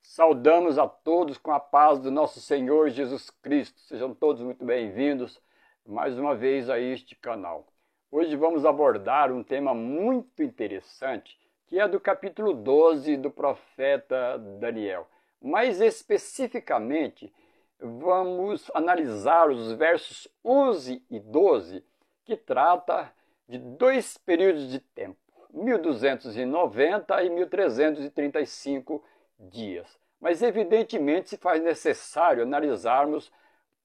Saudamos a todos com a paz do nosso Senhor Jesus Cristo. Sejam todos muito bem-vindos mais uma vez a este canal. Hoje vamos abordar um tema muito interessante, que é do capítulo 12 do profeta Daniel. Mais especificamente, vamos analisar os versos 11 e 12, que trata de dois períodos de tempo, 1290 e 1335 dias. Mas evidentemente se faz necessário analisarmos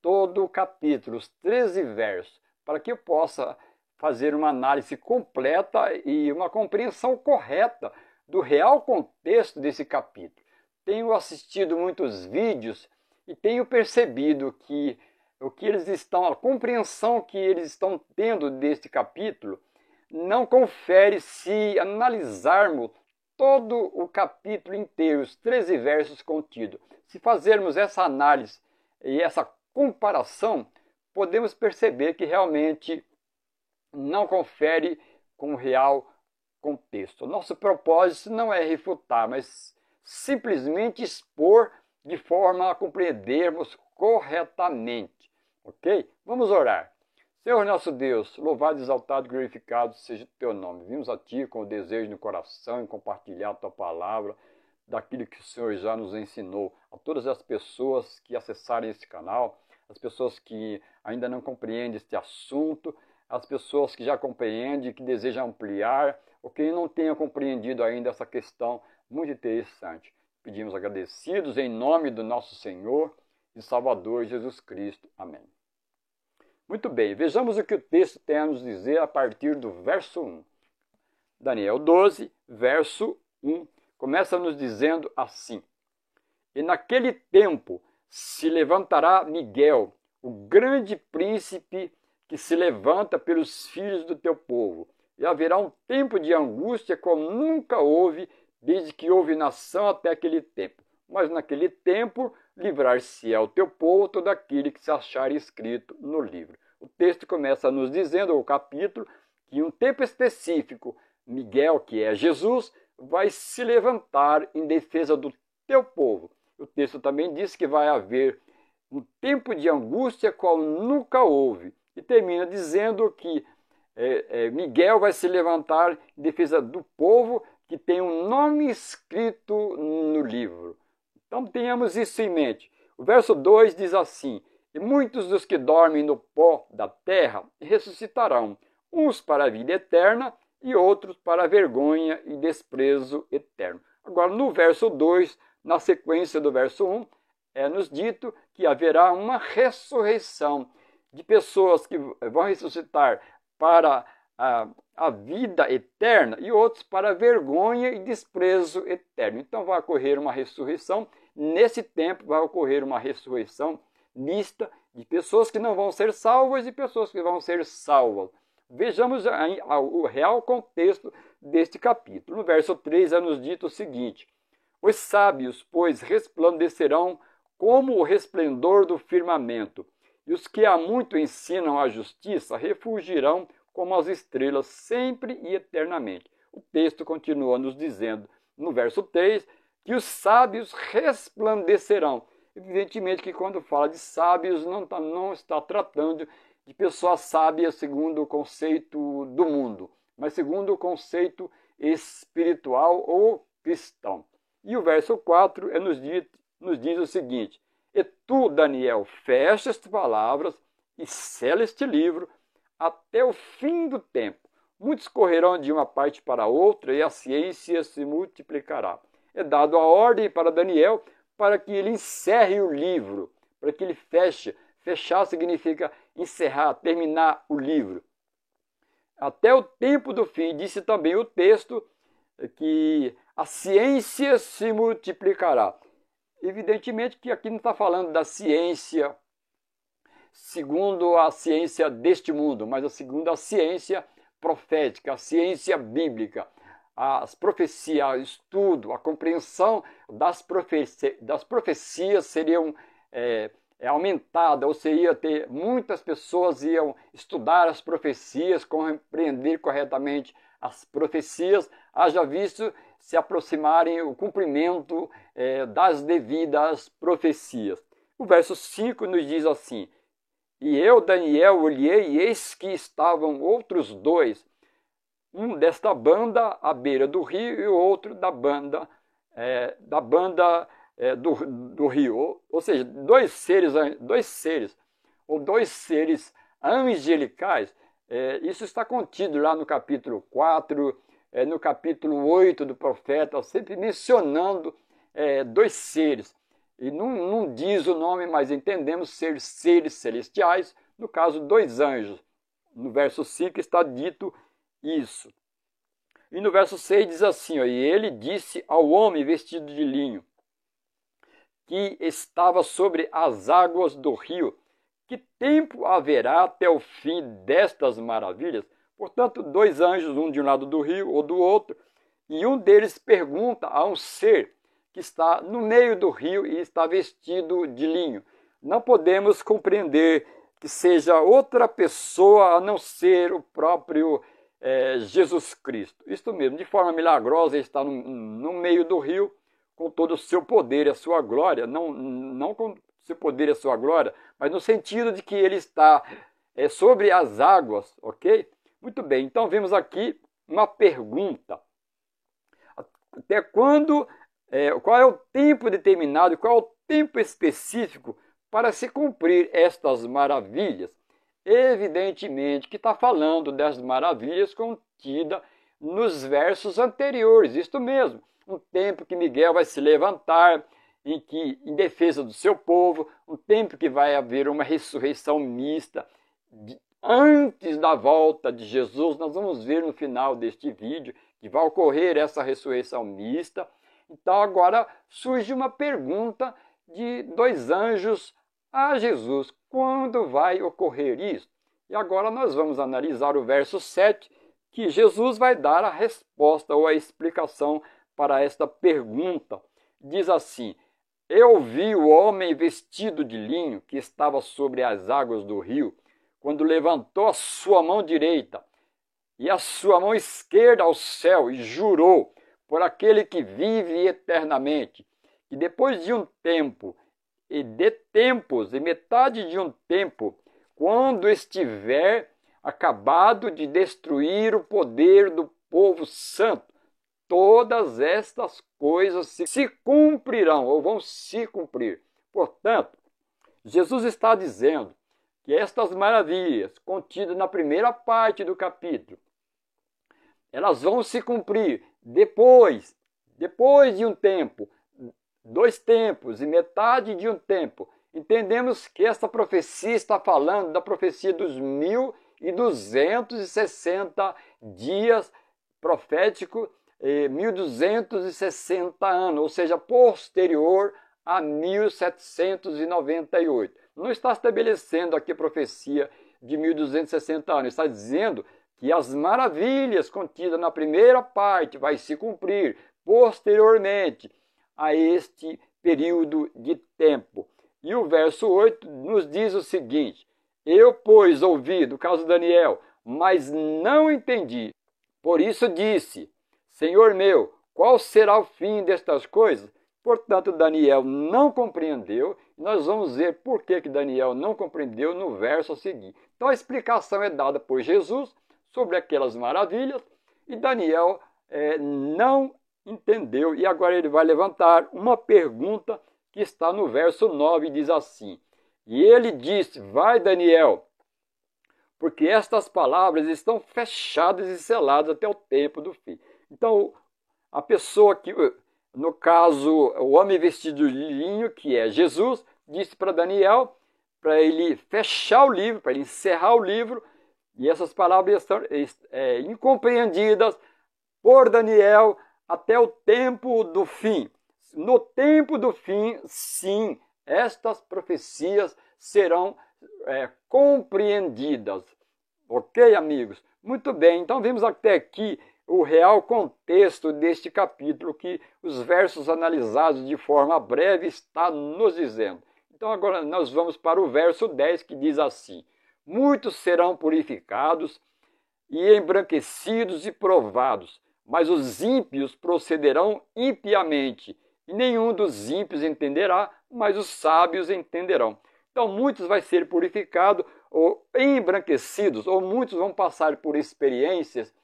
todo o capítulo, os 13 versos, para que eu possa fazer uma análise completa e uma compreensão correta do real contexto desse capítulo. Tenho assistido muitos vídeos e tenho percebido que a compreensão que eles estão tendo deste capítulo não confere se analisarmos todo o capítulo inteiro, os 13 versos contidos. Se fazermos essa análise e essa comparação, podemos perceber que realmente não confere com o real contexto. Nosso propósito não é refutar, mas simplesmente expor de forma a compreendermos corretamente. Ok? Vamos orar. Senhor nosso Deus, louvado, exaltado e glorificado seja o Teu nome. Vimos a Ti com o desejo no coração em compartilhar a Tua palavra, daquilo que o Senhor já nos ensinou. A todas as pessoas que acessarem esse canal, as pessoas que ainda não compreendem este assunto, as pessoas que já compreendem e que desejam ampliar, ou que não tenham compreendido ainda essa questão muito interessante. Pedimos agradecidos em nome do nosso Senhor e Salvador Jesus Cristo. Amém. Muito bem, vejamos o que o texto tem a nos dizer a partir do verso 1. Daniel 12, verso 1, começa nos dizendo assim: E naquele tempo se levantará Miguel, o grande príncipe que se levanta pelos filhos do teu povo, e haverá um tempo de angústia como nunca houve, desde que houve nação até aquele tempo. Mas naquele tempo livrar-se-á o teu povo todo aquele que se achar escrito no livro. O texto começa nos dizendo, o capítulo, que em um tempo específico, Miguel, que é Jesus, vai se levantar em defesa do teu povo. O texto também diz que vai haver um tempo de angústia qual nunca houve. E termina dizendo que Miguel vai se levantar em defesa do povo que tem um nome escrito no livro. Então tenhamos isso em mente. O verso 2 diz assim: E muitos dos que dormem no pó da terra ressuscitarão, uns para a vida eterna e outros para a vergonha e desprezo eterno. Agora, no verso 2, na sequência do verso 1, é-nos dito que haverá uma ressurreição de pessoas que vão ressuscitar para a vida eterna e outros para a vergonha e desprezo eterno. Então vai ocorrer uma ressurreição. Nesse tempo vai ocorrer uma ressurreição mista de pessoas que não vão ser salvas e pessoas que vão ser salvas. Vejamos o real contexto deste capítulo. No verso 3 é-nos dito o seguinte: Os sábios, pois, resplandecerão como o resplendor do firmamento, e os que há muito ensinam a justiça refugirão como as estrelas sempre e eternamente. O texto continua nos dizendo, no verso 3, que os sábios resplandecerão. Evidentemente que quando fala de sábios não está tratando de pessoas sábias segundo o conceito do mundo, mas segundo o conceito espiritual ou cristão. E o verso 4 nos diz o seguinte: E tu, Daniel, fecha estas palavras e sela este livro até o fim do tempo. Muitos correrão de uma parte para outra e a ciência se multiplicará. É dado a ordem para Daniel para que ele encerre o livro, para que ele feche. Fechar significa encerrar, terminar o livro. Até o tempo do fim, disse também o texto que a ciência se multiplicará. Evidentemente que aqui não está falando da ciência segundo a ciência deste mundo, mas segundo a ciência profética, a ciência bíblica, as profecias, o estudo, a compreensão das profecias seriam aumentada, ou seria ter muitas pessoas iam estudar as profecias, compreender corretamente as profecias, haja visto se aproximarem o cumprimento das devidas profecias. O verso 5 nos diz assim: e eu, Daniel, olhei, e eis que estavam outros dois, um desta banda à beira do rio e o outro da banda do rio. Ou seja, dois seres ou dois seres angelicais. Isso está contido lá no capítulo 4, no capítulo 8 do profeta, sempre mencionando dois seres. E não diz o nome, mas entendemos ser seres celestiais, no caso, dois anjos. No verso 5 está dito isso. E no verso 6 diz assim, ó, e ele disse ao homem vestido de linho, que estava sobre as águas do rio, que tempo haverá até o fim destas maravilhas? Portanto, dois anjos, um de um lado do rio ou do outro, e um deles pergunta a um ser que está no meio do rio e está vestido de linho. Não podemos compreender que seja outra pessoa a não ser o próprio Jesus Cristo. Isto mesmo, de forma milagrosa, ele está no meio do rio, com todo o seu poder e a sua glória, não com o seu poder e a sua glória, mas no sentido de que ele está sobre as águas, ok? Muito bem, então vemos aqui uma pergunta. Até quando, qual é o tempo determinado, qual é o tempo específico para se cumprir estas maravilhas? Evidentemente que está falando das maravilhas contidas nos versos anteriores, isto mesmo, um tempo que Miguel vai se levantar em defesa do seu povo, um tempo que vai haver uma ressurreição mista. Antes da volta de Jesus, nós vamos ver no final deste vídeo que vai ocorrer essa ressurreição mista. Então agora surge uma pergunta de dois anjos a Jesus: quando vai ocorrer isso? E agora nós vamos analisar o verso 7, que Jesus vai dar a resposta ou a explicação para esta pergunta. Diz assim: eu vi o homem vestido de linho que estava sobre as águas do rio, quando levantou a sua mão direita e a sua mão esquerda ao céu e jurou por aquele que vive eternamente, que depois de um tempo e de tempos e metade de um tempo, quando estiver acabado de destruir o poder do povo santo, todas estas coisas se cumprirão ou vão se cumprir. Portanto, Jesus está dizendo que estas maravilhas contidas na primeira parte do capítulo, elas vão se cumprir depois de um tempo, 2 tempos e metade de um tempo. Entendemos que esta profecia está falando da profecia dos 1260 dias proféticos, 1260 anos, ou seja, posterior a 1798. Não está estabelecendo aqui a profecia de 1260 anos, está dizendo que as maravilhas contidas na primeira parte vai se cumprir posteriormente a este período de tempo. E o verso 8 nos diz o seguinte: eu, pois, ouvi, do caso de Daniel, mas não entendi. Por isso disse: Senhor meu, qual será o fim destas coisas? Portanto, Daniel não compreendeu. Nós vamos ver por que Daniel não compreendeu no verso a seguir. Então a explicação é dada por Jesus sobre aquelas maravilhas e Daniel não entendeu. E agora ele vai levantar uma pergunta que está no verso 9 e diz assim: e ele disse: vai, Daniel, porque estas palavras estão fechadas e seladas até o tempo do fim. Então, a pessoa que, no caso, o homem vestido de linho, que é Jesus, disse para Daniel, para ele fechar o livro, para ele encerrar o livro, e essas palavras estão incompreendidas por Daniel até o tempo do fim. No tempo do fim, sim, estas profecias serão compreendidas. Ok, amigos? Muito bem, então vimos até aqui o real contexto deste capítulo que os versos analisados de forma breve está nos dizendo. Então agora nós vamos para o verso 10 que diz assim: muitos serão purificados e embranquecidos e provados, mas os ímpios procederão impiamente, e nenhum dos ímpios entenderá, mas os sábios entenderão. Então muitos vão ser purificados ou embranquecidos, ou muitos vão passar por experiências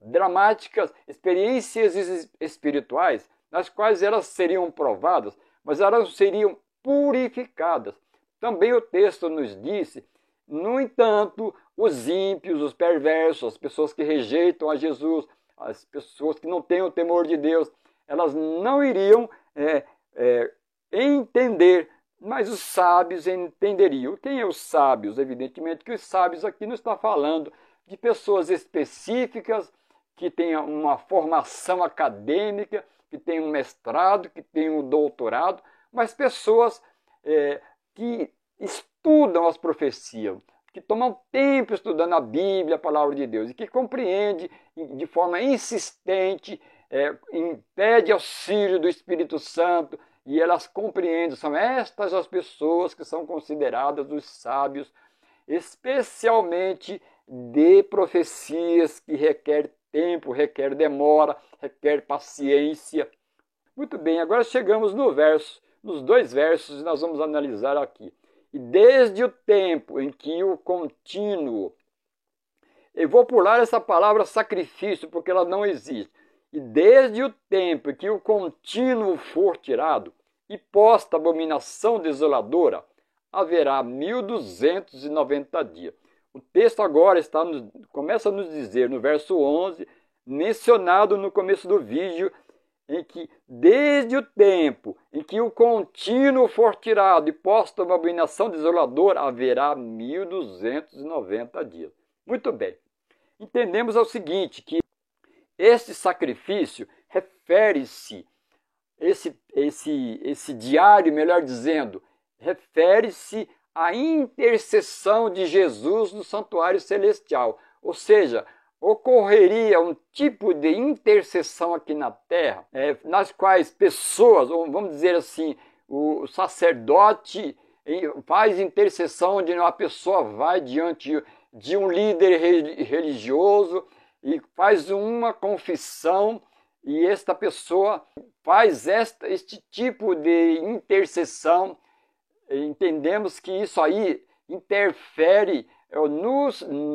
dramáticas, experiências espirituais, nas quais elas seriam provadas, mas elas seriam purificadas. Também o texto nos disse, no entanto, os ímpios, os perversos, as pessoas que rejeitam a Jesus, as pessoas que não têm o temor de Deus, elas não iriam entender, mas os sábios entenderiam. Quem é os sábios? Evidentemente que os sábios aqui não está falando de pessoas específicas que tenham uma formação acadêmica, que tenham um mestrado, que tenham um doutorado, mas pessoas que estudam as profecias, que tomam tempo estudando a Bíblia, a palavra de Deus, e que compreende de forma insistente, pede auxílio do Espírito Santo, e elas compreendem. São estas as pessoas que são consideradas os sábios, especialmente de profecias que requer tempo, requer demora, requer paciência. Muito bem, agora chegamos nos 2 versos, e nós vamos analisar aqui. E desde o tempo em que o contínuo, eu vou pular essa palavra sacrifício, porque ela não existe. E desde o tempo em que o contínuo for tirado, e posta a abominação desoladora, haverá 1290 dias. O texto agora começa a nos dizer, no verso 11, mencionado no começo do vídeo, em que desde o tempo em que o contínuo for tirado e posta uma abominação desoladora, haverá 1290 dias. Muito bem. Entendemos o seguinte, que este sacrifício refere-se, esse diário, melhor dizendo, refere-se à intercessão de Jesus no santuário celestial. Ou seja, ocorreria um tipo de intercessão aqui na terra, nas quais pessoas, ou vamos dizer assim, o sacerdote faz intercessão onde uma pessoa vai diante de um líder religioso e faz uma confissão, e esta pessoa faz este tipo de intercessão. Entendemos que isso aí interfere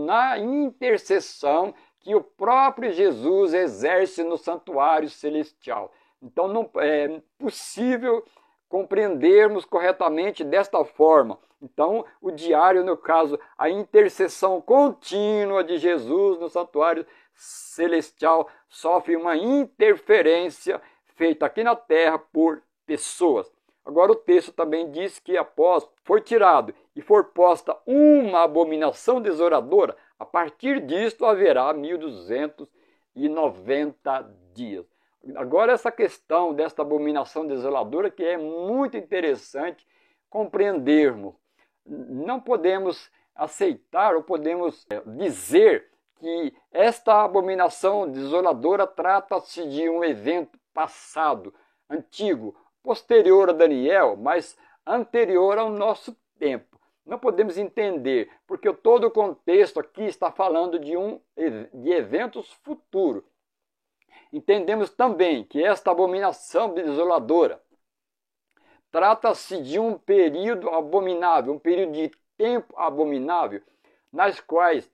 na intercessão que o próprio Jesus exerce no santuário celestial. Então não é possível compreendermos corretamente desta forma. Então o diário, no caso, a intercessão contínua de Jesus no santuário celestial, sofre uma interferência feita aqui na terra por pessoas. Agora o texto também diz que após for tirado e for posta uma abominação desoladora, a partir disto haverá 1290 dias. Agora essa questão desta abominação desoladora, que é muito interessante compreendermos. Não podemos aceitar ou podemos dizer que esta abominação desoladora trata-se de um evento passado, antigo, posterior a Daniel, mas anterior ao nosso tempo. Não podemos entender, porque todo o contexto aqui está falando de eventos futuros. Entendemos também que esta abominação desoladora trata-se de um período abominável, um período de tempo abominável, nas quais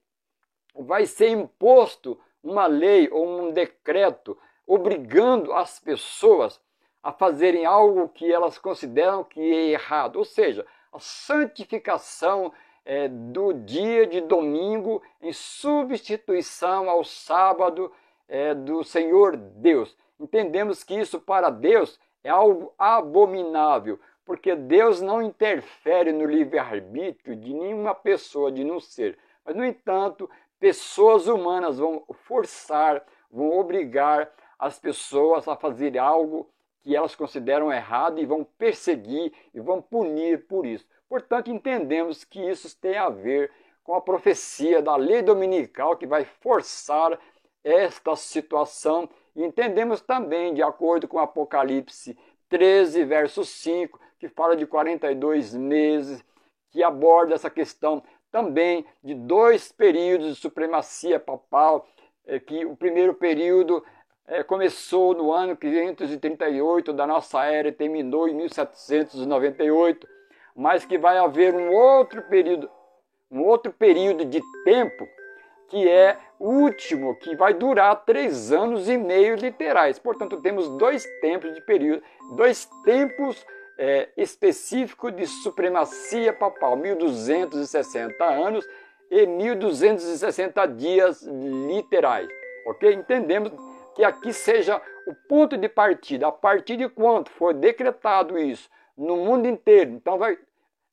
vai ser imposto uma lei ou um decreto obrigando as pessoas a fazerem algo que elas consideram que é errado, ou seja, a santificação do dia de domingo em substituição ao sábado do Senhor Deus. Entendemos que isso para Deus é algo abominável, porque Deus não interfere no livre-arbítrio de nenhuma pessoa, de nenhum ser. Mas, no entanto, pessoas humanas vão forçar, vão obrigar as pessoas a fazer algo que elas consideram errado e vão perseguir e vão punir por isso. Portanto, entendemos que isso tem a ver com a profecia da lei dominical que vai forçar esta situação. E entendemos também, de acordo com Apocalipse 13, verso 5, que fala de 42 meses, que aborda essa questão também de 2 períodos de supremacia papal, que o primeiro período começou no ano 538 da nossa era e terminou em 1798, mas que vai haver um outro período de tempo que é o último, que vai durar 3 anos e meio literais. Portanto, temos 2 tempos de período, 2 tempos específicos de supremacia papal, 1260 anos e 1260 dias literais. Ok? Entendemos que aqui seja o ponto de partida, a partir de quando for decretado isso no mundo inteiro, então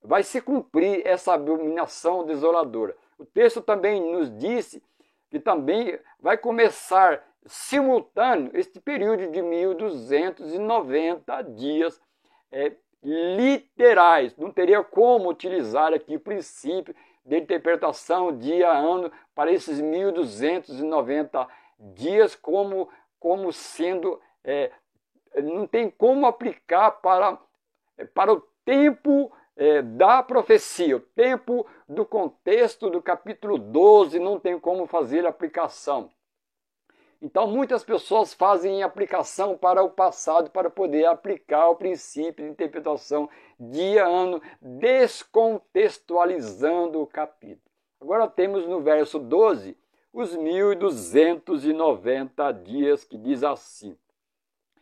vai se cumprir essa abominação desoladora. O texto também nos disse que também vai começar simultâneo este período de 1290 dias literais. Não teria como utilizar aqui o princípio de interpretação dia a ano para esses 1290 dias como sendo... não tem como aplicar para o tempo da profecia, o tempo do contexto do capítulo 12, não tem como fazer aplicação. Então, muitas pessoas fazem aplicação para o passado para poder aplicar o princípio de interpretação dia a ano, descontextualizando o capítulo. Agora temos no verso 12 os 1290 dias, que diz assim: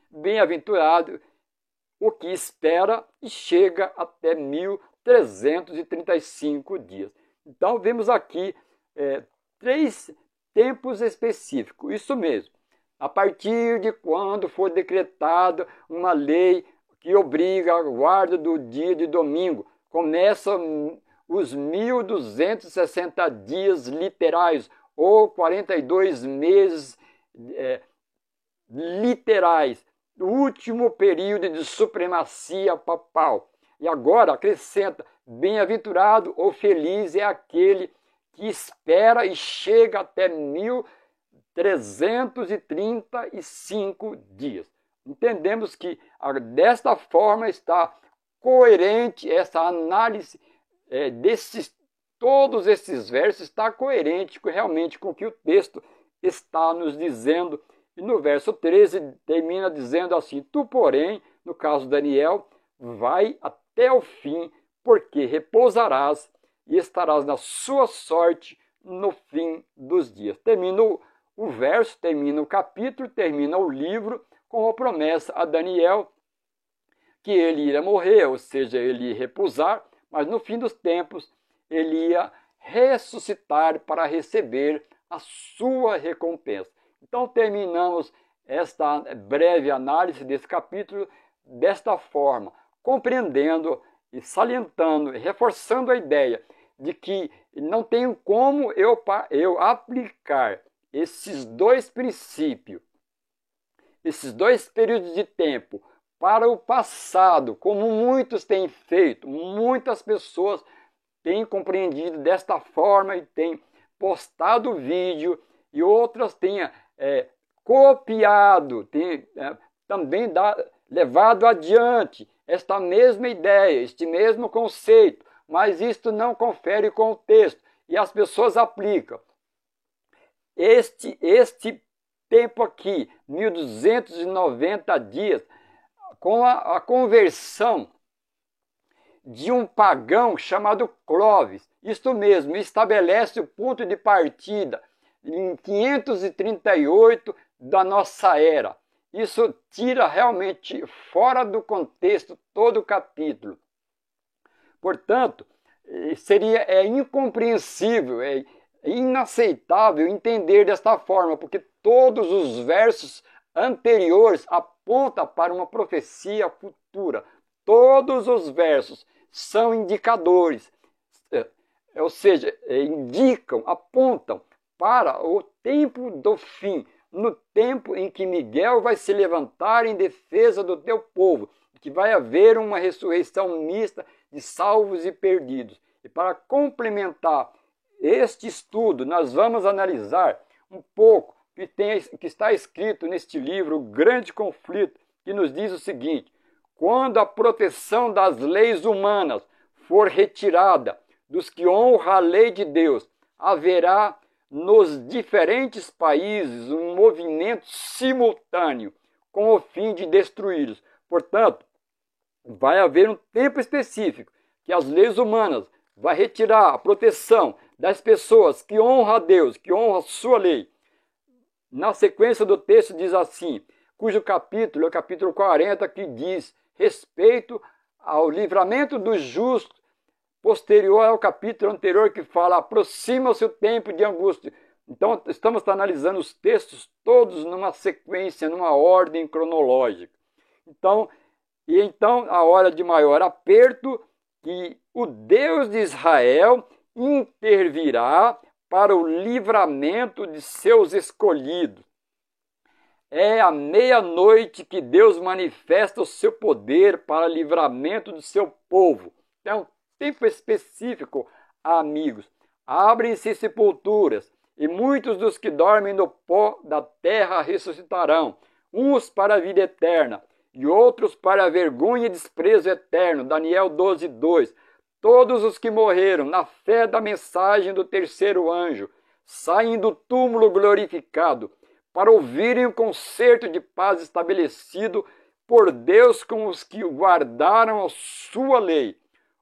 bem-aventurado o que espera e chega até 1335 dias. Então, vemos aqui 3 tempos específicos, isso mesmo. A partir de quando for decretada uma lei que obriga a guarda do dia de domingo, começam os 1260 dias literais, ou 42 meses literais, o último período de supremacia papal. E agora acrescenta: bem-aventurado ou feliz é aquele que espera e chega até 1335 dias. Entendemos que desta forma está coerente essa análise todos esses versos, está coerente realmente com o que o texto está nos dizendo. E no verso 13 termina dizendo assim: tu, porém, no caso de Daniel, vai até o fim, porque repousarás e estarás na sua sorte no fim dos dias. Termina o verso, termina o capítulo, termina o livro com a promessa a Daniel que ele iria morrer, ou seja, ele ia repousar, mas no fim dos tempos ele ia ressuscitar para receber a sua recompensa. Então terminamos esta breve análise desse capítulo desta forma, compreendendo e salientando, reforçando a ideia de que não tem como eu aplicar esses 2 princípios, esses 2 períodos de tempo para o passado, como muitos têm feito, muitas pessoas têm compreendido desta forma e têm postado vídeo, e outras têm copiado, têm também levado adiante esta mesma ideia, este mesmo conceito, mas isto não confere com o texto, e as pessoas aplicam. Este tempo aqui, 1290 dias, com a conversão de um pagão chamado Clovis, isto mesmo, estabelece o ponto de partida em 538 da nossa era. Isso tira realmente fora do contexto todo o capítulo. Portanto, seria incompreensível, inaceitável entender desta forma, porque todos os versos anteriores apontam para uma profecia futura. Todos os versos são indicadores, ou seja, indicam, apontam para o tempo do fim, no tempo em que Miguel vai se levantar em defesa do teu povo, que vai haver uma ressurreição mista de salvos e perdidos. E para complementar este estudo, nós vamos analisar um pouco que está escrito neste livro, O Grande Conflito, que nos diz o seguinte: quando a proteção das leis humanas for retirada dos que honram a lei de Deus, haverá nos diferentes países um movimento simultâneo com o fim de destruí-los. Portanto, vai haver um tempo específico que as leis humanas vai retirar a proteção das pessoas que honram a Deus, que honram a sua lei. Na sequência do texto diz assim, cujo capítulo é o capítulo 40, que diz respeito ao livramento dos justos, posterior ao capítulo anterior que fala aproxima-se o tempo de angústia. Então estamos analisando os textos todos numa sequência, numa ordem cronológica. Então a hora de maior aperto, que o Deus de Israel intervirá para o livramento de seus escolhidos. É à meia-noite que Deus manifesta o seu poder para livramento do seu povo. É um tempo específico, amigos. Abrem-se sepulturas, e muitos dos que dormem no pó da terra ressuscitarão, uns para a vida eterna, e outros para a vergonha e desprezo eterno. Daniel 12:2. Todos os que morreram na fé da mensagem do terceiro anjo saem do túmulo glorificado para ouvirem o concerto de paz estabelecido por Deus com os que guardaram a sua lei,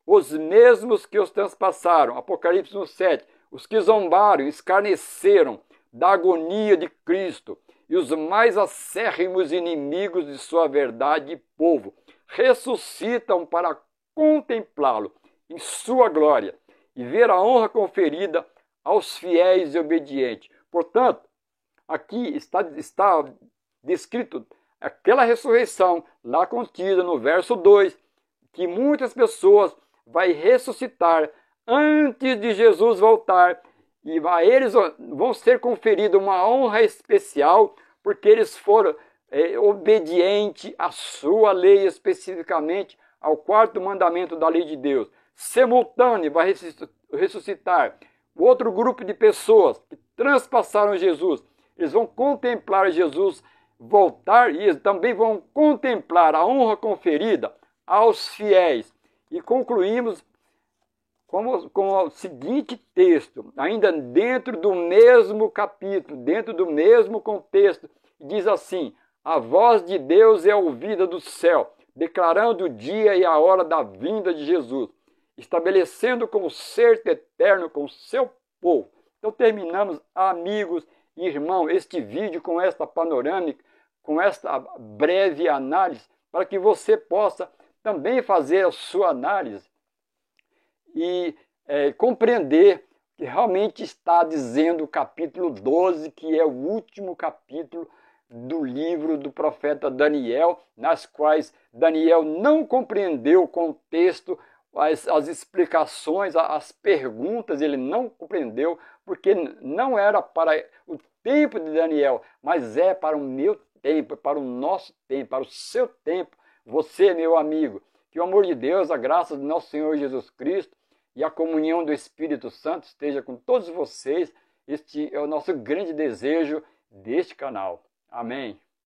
os mesmos que os transpassaram. Apocalipse 1:7. Os que zombaram e escarneceram da agonia de Cristo, e os mais acérrimos inimigos de sua verdade e povo, ressuscitam para contemplá-lo em sua glória e ver a honra conferida aos fiéis e obedientes. Portanto, aqui está descrito aquela ressurreição lá contida no verso 2, que muitas pessoas vai ressuscitar antes de Jesus voltar, e a eles vão ser conferida uma honra especial, porque eles foram obedientes à sua lei, especificamente ao quarto mandamento da lei de Deus. Simultâneo vai ressuscitar outro grupo de pessoas que transpassaram Jesus. Eles vão contemplar Jesus voltar e também vão contemplar a honra conferida aos fiéis. E concluímos com o seguinte texto, ainda dentro do mesmo capítulo, dentro do mesmo contexto, diz assim: a voz de Deus é ouvida do céu, declarando o dia e a hora da vinda de Jesus, estabelecendo concerto eterno com o seu povo. Então terminamos, amigos e irmãos, este vídeo com esta panorâmica, com esta breve análise, para que você possa também fazer a sua análise e compreender que realmente está dizendo o capítulo 12, que é o último capítulo do livro do profeta Daniel, nas quais Daniel não compreendeu o contexto, as explicações, as perguntas, ele não compreendeu, porque não era para o tempo de Daniel, mas é para o meu tempo, para o nosso tempo, para o seu tempo. Você, meu amigo, que o amor de Deus, a graça do nosso Senhor Jesus Cristo e a comunhão do Espírito Santo esteja com todos vocês. Este é o nosso grande desejo deste canal. Amém.